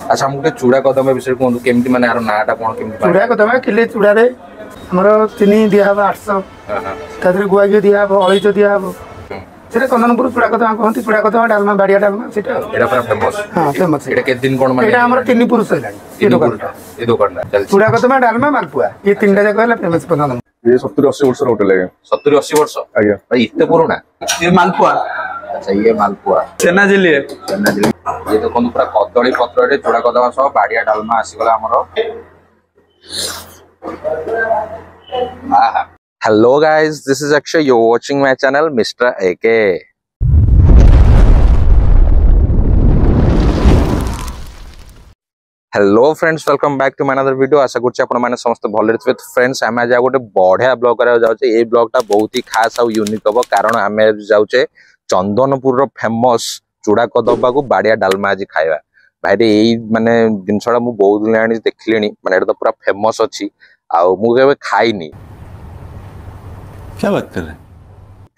अच्छा मुझे चूड़ा कदम विषय कहूँ केमती माने यार नाटा कौन केमती चूड़ा कदम किले चूड़ा रे हमर चीनी दिया 800 तादरे गुआ घी दिया अलैच दिया सेटा चंदनपुर चूड़ा कदम कहते चूड़ा कदम डालमा बाड़िया डालमा सेटा एटा पूरा फेमस। हां फेमस एटा के दिन कोन माने एटा हमर 3 पुरुष हैलानी ये दुकान चल चूड़ा कदम डालमा मालपुआ ये तीनटा जगह है फेमस पदान ये 70-80 वर्ष होटल है 70-80 वर्ष आज्ञा भाई इतने पुराना ये मालपुआ। अच्छा ये मालपुआ छेना झिल्ली ये तो कोन पूरा कदली पत्र रे चूड़ा कदम सह बाड़िया डालमा आसी गला हमरो। Hello guys, this is Akshay. You're watching my channel Mr. AK. Hello friends, welcome back to my another video. आशा करछि आपण माने समस्त भले थे। फ्रेंड्स आमे आज गोटे बढ़िया ब्लॉग करा जाउछे। ए ब्लॉगटा बहुत ही खास और यूनिक हबो कारण आमे जाउछे चंदनपुर रो फेमस चूड़ा कदबा को बाड़िया डालमा आज खाइबा। भाई रे एई माने जिनसडा मु बहुत लाणी देखलेनी माने एटा तो पूरा फेमस अछि आ मु केबे खाइनी। क्या बात कर रहे?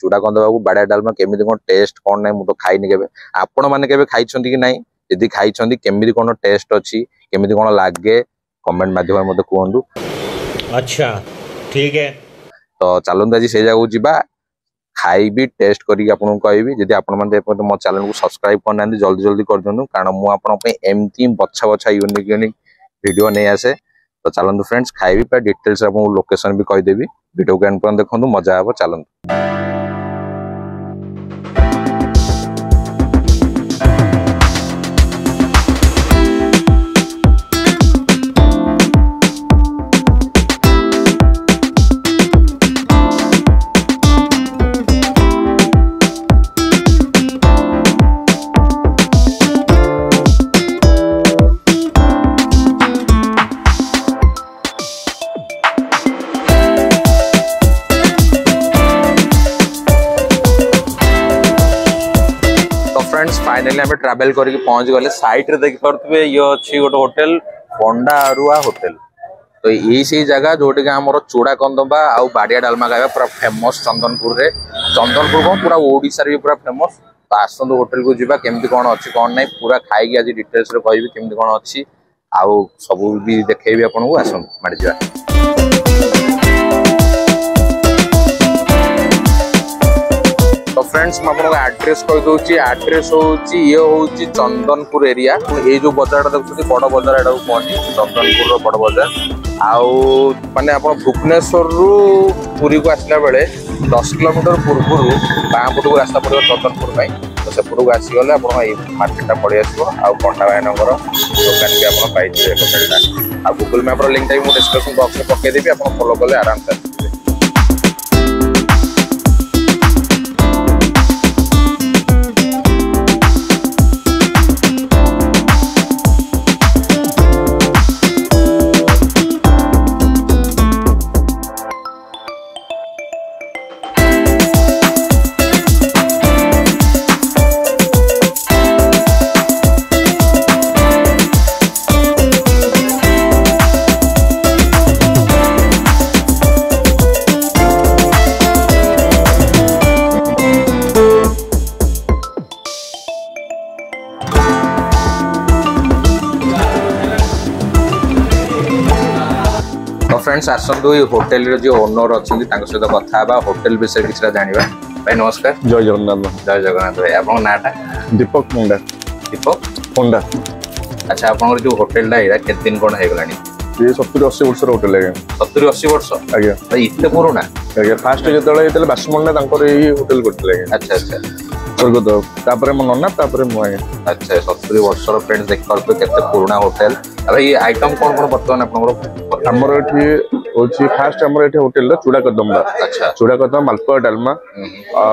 चूड़ा कदबा को बाड़िया डालमा केमिति कोन टेस्ट कोन नै मु तो खाइनी केबे। आपण माने केबे खाइछंती कि नाही? यदि खाइछंती केमिति कोन टेस्ट अछि केमिति कोन लागे कमेंट माध्यम मते कहंदु। अच्छा ठीक है तो चलंतु आज से जागो जिबा खाइबी टेस्ट करी आपन कहबी। यदि आपण माने मो चैनल को सब्सक्राइब करना जल्दी जल्दी कर दियनु कारण मु आपण पे एमती बछा बछा यूनिक यूनिक वीडियो नै आसे। तो चलंतु फ्रेंड्स खाइबी पर डिटेल्स आपन लोकेशन भी कहि देबी। वीडियो को एंड पर देखंतु मजा आबो। चलंतु फाइनली हमें ट्रैवल करके पहुंच गले। साइड रे देख परतबे ये अछि गोटे होटल पंडा अरुआ होटल। तो यही से जगह जोटे के हमर चूड़ा कंदबा आ बाड़िया डालमा खाइबा पूरा फेमस चंदनपुर रे। चंदनपुर को पूरा ओडिसा रे पूरा फेमस। तो आसंदो होटल को जिबा केमती कोन अछि कोन नै पूरा खाइ के आज डिटेल्स रे कहबी केमती कोन अछि आ सब भी देखेबी आपन को। आसन मारि जा। तो फ्रेंड्स मैं आपको एड्रेस कह दूची। एड्रेस होची ये होची चंदनपुर एरिया। ये जो बाजार देखुछी बड़ बाजार एटा कहनी चंदनपुर रो बड़ बाजार। आउ माने आपण भुवनेश्वर रु पुरी को आसला बेले 10 किलोमीटर पूर्व बापट को रास्ता पड़ो चंदनपुर पई। तो से पुरु आसी गले आपण ए मार्केट पड़ी आसो आ पंडा भाईनगर दुकान भी आपण पाई जे होटलटा आ गूगल मैप रो लिंक टाइम मु डिस्क्रिप्शन बॉक्स में पके देबी। आपण फॉलो करले आराम से। फ्रेंड्स आसंतु होटल रे जो ओनर अछि तांको सहित कथा बा होटल विषय किछरा जानिबा। भाई नमस्कार। जय जगन्नाथ। जय जगन्नाथ भाई। आपन नाटा? दीपक पंडा। दीपक पंडा। अच्छा आपन जो होटल ला एरा केते दिन कोन हे गलानी? ये 70-80 वर्ष होटल है। 70-80 वर्ष आज्ञा भाई इतने पुराना आज्ञा। फास्ट जेतले हेतले बासमंडा तांकर एही होटल करथले। अच्छा अच्छा स्वर्गद तापरे मो नन्ना तापरे मो आज्ञा। अच्छा 70 वर्ष रो फ्रेंड्स देख करबे केते पुराना होटल। भाई आइटम कोन कोन बर्तमान आपनरो? हमर एठी होची फास्ट हमर एठी होटल ला चूड़ा कदम। अच्छा चूड़ा कदम मालपुआ डालमा आ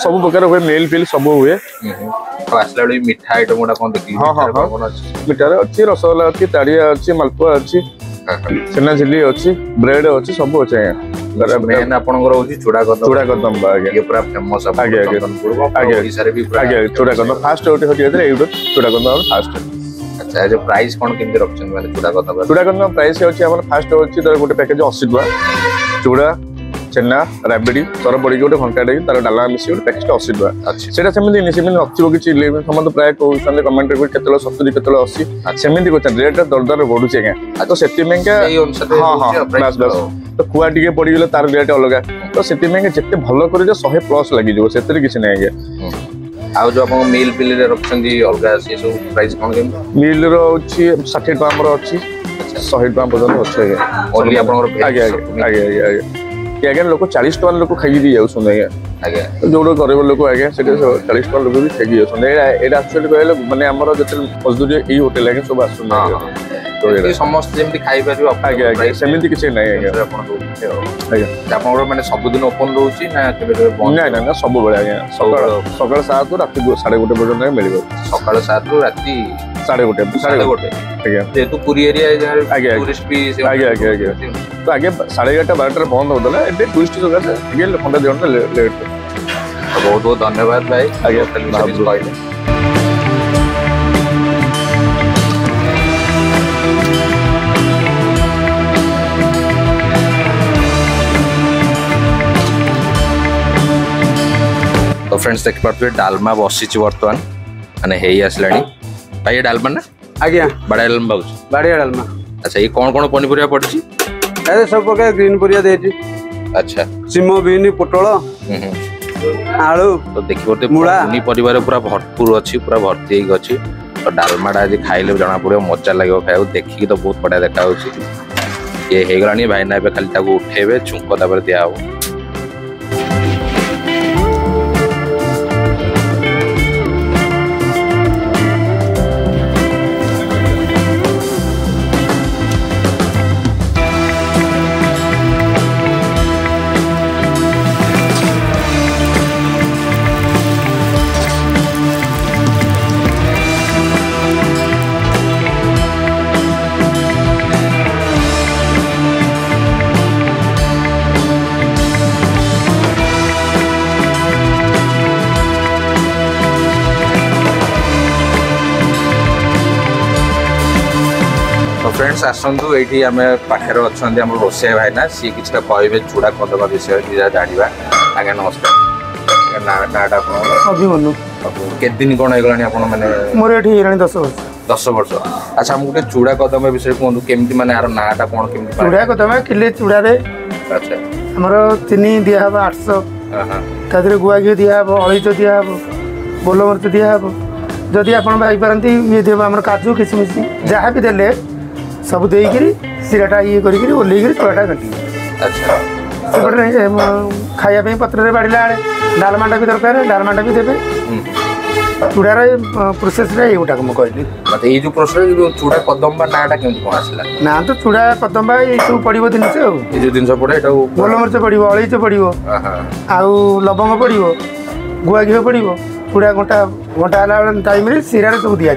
सब प्रकार होय मेल फिल सब हुए। तो आसला बडी मिठा आइटम उडा कोन देखि? हां हां कोन अछि? मिठा रे अछि, रसगोल्ला अछि, ताड़िया अछि, मालपुआ अछि, छेना झिल्ली अछि, ब्रेड अछि, सब अछि आज्ञा। मेन आपनकर होची चूड़ा कदम। चूड़ा कदम आज्ञा ये पूरा फेमस आज्ञा आज्ञा आज्ञा ओडिसा रे भी आज्ञा चूड़ा कदम फास्ट होटी होटी एतरे एउडो चूड़ा कदम फास्ट। अच्छा जो प्राइस कोन केमते रखछन माने चूड़ा कदम? चूड़ा कदम प्राइस होची हमर फास्ट होची गोटे पैकेज 80 टका चूड़ा छेना राबिड़ी सर पड़ी गोटे घंटा तार डालमा मिसी गोटे पैकेट 80 टका सेटा सेमिति सेमिति नथिबो किछि समस्त प्राय कहउछन कमेंट कर केतलो 70 केतलो 80 सेमिति कहउछन रेट दर दर बढ़ुचे के तो सेति में के हां हां बस बस तो खुआ टिके पड़ी गेले तार रेट अलग तो सेति में के जत्ते भलो करे जे 100 प्लस लागि जो सेतरी किछि नै के आ जो अपन मील बिल रे रखछन अलगा से सब प्राइस कोन के मील रो अछि 60 टका हमर अछि 100 टका पर्यंत अछि ओनली आपन आगे आगे आगे आगे आगे लोक 40 टका लोक खाई दी जाउ सुन आगे जोडो गरीब लोक आगे सेटे 40 टका लोक भी खाई जाउ सुन एटा एक्चुअली कहले माने हमर जते मजदूरी एई होटल आगे सब आसु तो ये समस्त जेमति खाई परियो आगे आगे सेमिति किछ नै आगे आपन आगे आपन माने सब दिन ओपन रहउची ना केबे बंद नै नै सब बेले आगे सकाळ 7 राति 1:30 पर्यंत मिलिबो सकाळ 7 रु राति 1:30 आगे जेतु पूरी एरिया आगे टूरिस्ट भी आगे आगे आगे तो आगे 11:30 12 बंद होतला एबे टूरिस्ट जगह से आगे 15 घंटा लेट बहुत बहुत धन्यवाद भाई आगे कहले तो फ्रेंड्स देख पार्थे डालमा बसी बर्तमान माने हेई आसलानी भाई ये डालमा ना आज्ञा बड़ा डालमा बाबू बाड़िया डालमा अच्छा ये कौन पनीपरिया पड़ची अरे सब प्रकार ग्रीन परिया देती अच्छा सिम बीन पोटल आलू तो देखिए पनीपरिया पूरा भरपूर अच्छी पूरा भर्ती अच्छी तो डालमाटा आज खाइले जना पड़ो मजा लगे खाया देखिए तो बहुत बढ़िया देखा ये होगलानी भाई ना खाली उठेबे छुंक दिया हो फ्रेंड्स आसतु ये आम पाखे अच्छा रोसे भाईना सी कि कहे चूड़ा कदम विषय जाना आज्ञा नमस्कार नाटा अभिमन्यु केत दिन कौन होगा मैंने मोर ये 10 वर्ष 10 वर्ष अच्छा मुझे चूड़ा कदम विषय कहूँ केमती माने यार नाटा कौन केमती चूड़ा कदम किले चूड़ा अच्छा हमर 3 दिया 800 तादरे गुआ घी दिया अलैच दिया गोलमरीच दिया जदि आप भाई पारती ये देव आम काजू किसमिश जहाँ भी देले सब देकर सिराटा ये कर ओल्ल चूड़ाटा घटी अच्छा सेपटे खायापी पत्र बाढ़ला डालमाटा भी दरकार डालमाटा भी देवे चूड़ार प्रोसेस ये मुझे मतलब ये जो प्रोसेस चूड़ा कदम नाटा केमती कौन आसला ना तो चूड़ा कदम ये सब पड़ो जिनस जो जिन पड़े गोलमरीच पड़ो अलैच पड़ो आउ लवंग पड़ो गुआ घी पड़ो चूड़ा घंटा घंटा टाइम सिरार सब दि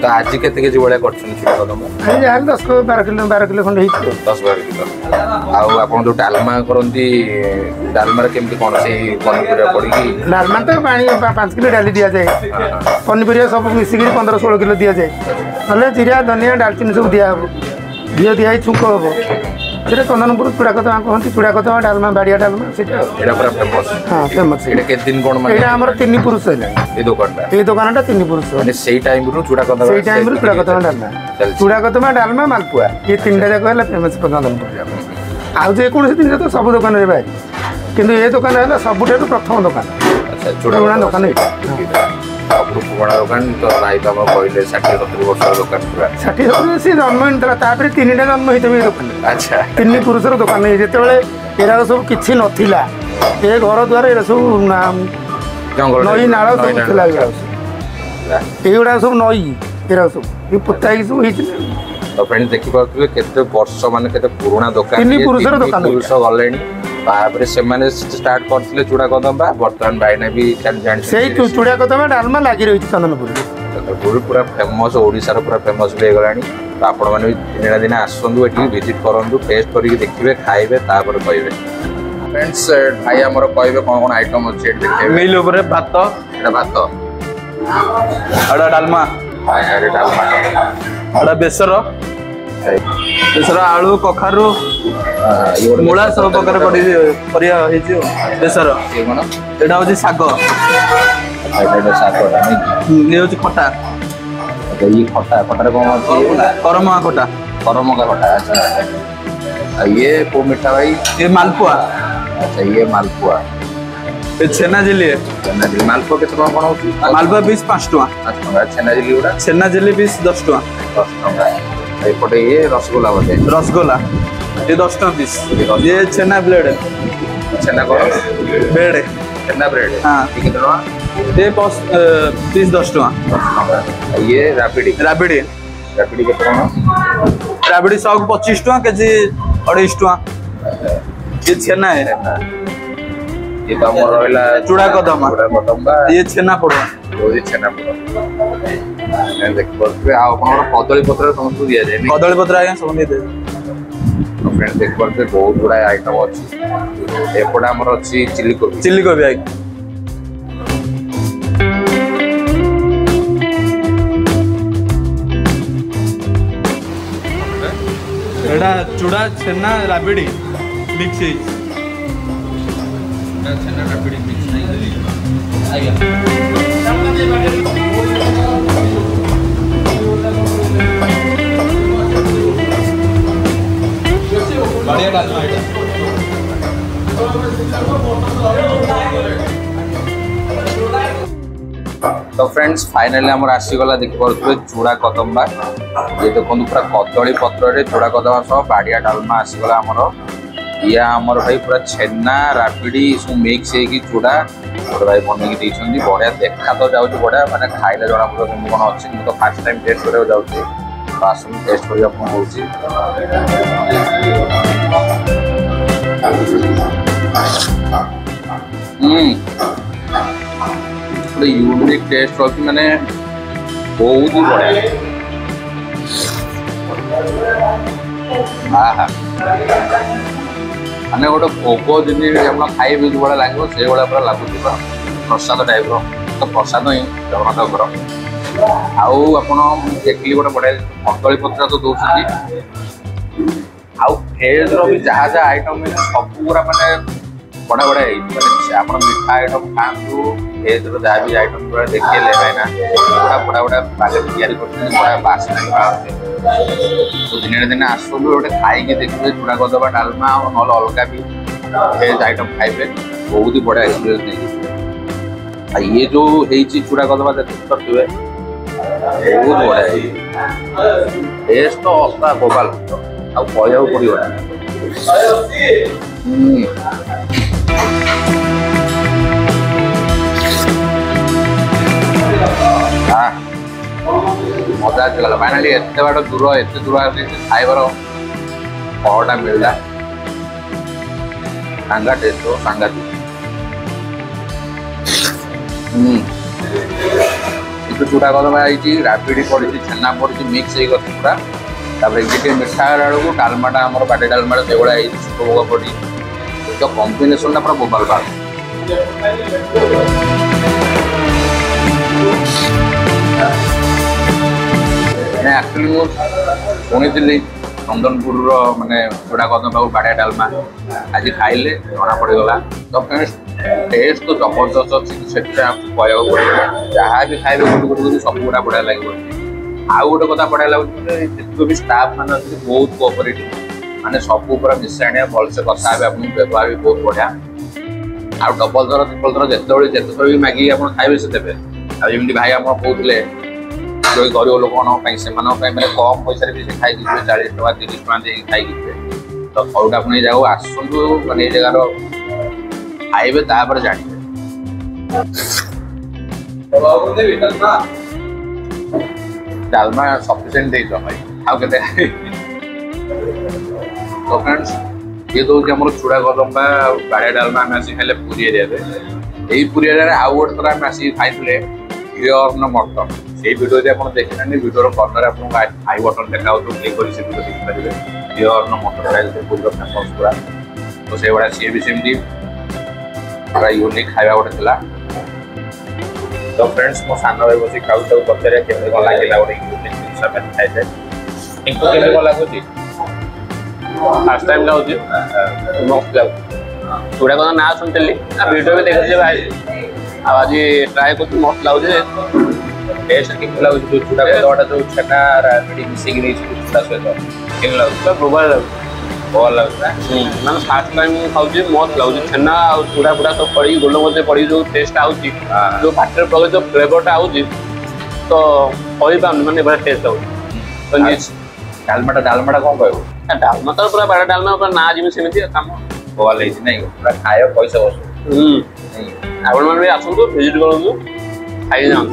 तो आज केते केजी भाया चूड़ा कदम जहाँ 10-12 किलो खंड 10-12 किलो आउ आप जो डालमा करती डालमा केमती कौन से पनीपरिया पड़ी डालमा तो पानी 5 किलो डाली दि जाए पनीपरिया सब मिसिक 15-16 किलो दि जाए ना जीरा धनिया डालचीनी सब दिया घी दिया छुंक हम सेटा चंदनपुर चूड़ा कदम कहते चूड़ा कदम डालमा बाड़िया डालमा फेमस हाँ फेमस दिन कौन आम 3 पुरुष है ये दुकानटा 3 पुरुष से टाइम चूड़ा कदम से टाइम चूड़ा कदम डालमा चूड़ा कदम डालमा मालपुआ ये 3टा जाक है फेमस चंदनपुर आउ जेकोसी जिन तो सब दुकान में भाई किंतु ये दुकान है सबुठ प्रथम दुकान चूड़ा दुकान पुराना दुकान तो भाई तो कहले 60-70 वर्ष दुकान पूरा 60-70 से जन्म तापर 3टा जन्म होते दुकान अच्छा 3 पुरुषर दुकान जो एरा सब किसी नाला ये घर द्वार ये सब नई नाल युवा सब नई एरा सब पोता सब तो फ्रेंड्स देखि पाउथबे केते वर्ष माने केते पुराना दुकान 3 पुरुषर दुकान पुरुष गलेनी तापर से माने स्टार्ट करथिले चूड़ा कदम बा वर्तमान भाईना भी जान सेही चूड़ा कदम डालमा लागि रही चंदनपुर चंदनपुर पूरा फेमस ओडिसा रो पूरा फेमस भी गलानी तो आपण माने दिन दिन आसंदु एठी विजिट करंदु टेस्ट करिक देखिबे खाइबे तापर कहबे फ्रेंड्स भाई हमर कहबे कोन आइटम अछि एठी देखिबे मिल ऊपर भात एटा भात अडा डालमा अरे डालमा अडा बेसर बेसर आलू कखारू मूला सब प्रकार परिया ହେଇଛି बेसर ये कौन एटा होची साग ये होची खटा ये खटा खटा कौन अच्छी करमा खटा करम का खटा। अच्छा ये को मिठा भाई ये मालपुआ अच्छा ये मालपुआ ये छेना जिली छेना झिल्ली मालपुआ केते कौन कौन होची मालपुआ 20 5 टका 5 टका छेना झिल्ली उड़ा छेना जिली 20 10 टका 10 टका एपटे ये रसगुल्ला बोले रसगोला ये 10 टका पीस ये छेना ब्लेड छेना कौन ब्रेड छेना ब्रेड हाँ। ये कितने टका ये पीस 10 टका 10 टका ये राबिडी राबिडी राबिडी केते कौन राबिडी 125 टका केजी 28 टका ये छेना है ये तो हमर रहला चूड़ा कदम बा ये छेना पड़वा ये छेना पड़ो मैं देख परबे आ अपन कदली पत्र समस्त दिया जाय कदली पत्र आगे सब दे फ्रेंड देख परबे बहुत बड़ा आइटम अछि एपडा हमर अछि चिली कोबी आगे एटा चूड़ा छेना राबिडी मिक्स है छेना राबिडी मिक्स नहीं आया बढ़िया डालना है तो फ्रेंड्स फाइनली हमर आसीगला देखि परथुबे चूड़ा कदम्बा ये देखो पूरा कदली पत्र रे चूड़ा कदम्बा सह बाड़िया डालमा आसीगला हमर या हमर भाई पूरा छेना राबिडी सब मिक्स है कि चूड़ा और भाई बने की देछंदी बढ़िया देखा तो जाउछ बढ़िया माने खाइले जणा पूरा केमि कोन अछि मु तो फर्स्ट टाइम टेस्ट करे जाउछ पासन टेस्ट करिया अपन होउची पूरा यूनिक टेस्ट होती मैंने बहुत ही बढ़िया हाँ मैंने गोटे भोग जिन खाइबे जो भाया लगे से भाया पूरा लगुच प्रसाद टाइप तो प्रसाद ही जगन्नाथ आउ आप देखिए गोटे बढ़िया कदली पत्र तो दौरान आउ भेज री जहाँ जहाँ आइटम सब पूरा मानने बड़ा बड़ा मैंने आप मीठा आइटम खातु भेज जहाँ भी आइटम पूरा देखिए लेना पूरा बड़ा बड़ा बागे तैयारी कर बड़ा बासना तो दिन दिन आसू गोटे खाई देखिए चूड़ा कदम्बा डालमा ना अलग भी भेज आइटम खाइबे बहुत ही बढ़िया एक्सपीरियंस नहीं ये जो है चूड़ा कदम्बा देखिए बहुत बढ़िया टेस्ट तो असा बोबाल आ कहू पड़ो मजा आसगला फाइनाली एत बाट दूर एत दूर खाइबार फलटा मिलला सांगा टेस्ट हो सांगा चूड़ा कदम्बा राबिडी पड़ी छेना पड़ी मिक्स हो पूरा ये मिठा बेलू डालमाटा आम बाटे डालमाटा से भाई छुट भोग पड़ी तो कम्बिनेसन पूरा बोबाल बाल एक्चुअली शुणी चंदनपुर माने चूड़ा कदम्बा बाड़िया डालमा आज खाइले जना पड़गला तो फ्रेंड्स टेस्ट तो जबरदस्त अच्छी से कहू पड़े जहाँ भी खाइबे गोटे गोटे सब गुड़ा बढ़िया लगे आउ गोटे कथा बढ़िया लगे जितने भी स्टाफ मैंने बहुत कोऑपरेटिव माने सब पूरा मिश्राणिया भलसे कथा हे व्यवहार भी बहुत बढ़िया आउ डबल थर ट्रिपल थर जिते थर भी मागिक आप खाइबे से देवे आमती भाई आप कहते जो गरीब लोक से कम पैसा भी खाई 40 टका 30 टका दे खाई तो फलटा अपनी जाओ आसतु माने जगार खाइबे तापर जानिबे डालमा सफिशिएंट दे भाई आउ के तो फ्रेंड्स ये तो हमर चूड़ा कदम्बा बाड़िया डालमा आम आसी खाइले पूरी एरिया यही पूरी एरिया आउ गोटे थर आम आसी खाइले प्योर मटन से वीडियो देखी ना वीडियो कर्नर आपको आई बटन देखा क्लिक कर देखिपारे प्योर मटन खाइले पूरी फेमस पूरा तो से भाया सी भी सेमती पूरा यूनिक खाଇବା गोटे थिला तो फ्रेंड्स मो सान भाई बस खाऊ पचारे केमती कौन लगे गोटे यूनिक जिन खाइले इनको केले को लागुची फर्स्ट टाइम खाऊची मस्त लागू चूड़ा को ना सुनते वीडियो भी देखते भाई अब आज ट्राई करते मस्त लागू टेस्ट केमती लागुची जो चूड़ा कदवाटा जो छेना राबड़ी मिसेकी नहीं चूड़ा सहित केमती लागुची प्रोबाइल लागू भल लागुची मैंने फर्स्ट टाइम खाऊची मस्त लागू छेना और चूड़ा फूड़ा सब पड़ी गोलमरिच पड़ी जो टेस्ट आउची जो पाटर पगे जो फ्लेवरटा आउची तो कही पाऊनी माने बड़ा टेस्ट आउची डालमाटा कौन कहू डालमा तो पूरा बड़ा डालमा पूरा ना जी सेमती काम भल है नहीं पूरा खाए पैसा बस आपण मैंने भी आसतु विजिट करूँ खाई जाऊँ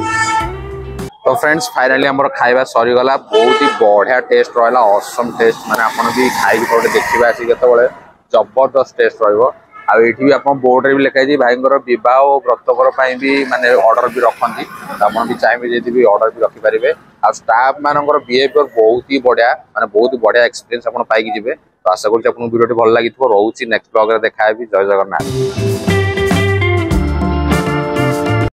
तो फ्रेंड्स फाइनली हमर खाइबा सरी गला बहुत ही बढ़िया टेस्ट रहला ऑसम टेस्ट माने आपण भी खाई थोड़े देखिबा आसी केतबळे जबरदस्त टेस्ट रहइबो आ एठी भी आपण बोर्ड रे भी लिखाई जी भाईंगर विवाह और व्रतकर पई भी माने ऑर्डर भी रखंती आपण भी चाहे जेदी भी ऑर्डर भी रखि परिबे आ स्टाफ मानकर बिहेवियर बहुत ही बढ़िया माने बहुत ही बढ़िया एक्सपीरियंस आपण पाई कि जिवे तो आशा करू आपण वीडियो भल लागिथबो रहउची नेक्स्ट ब्लॉग रे देखाबी जय जगन्नाथ।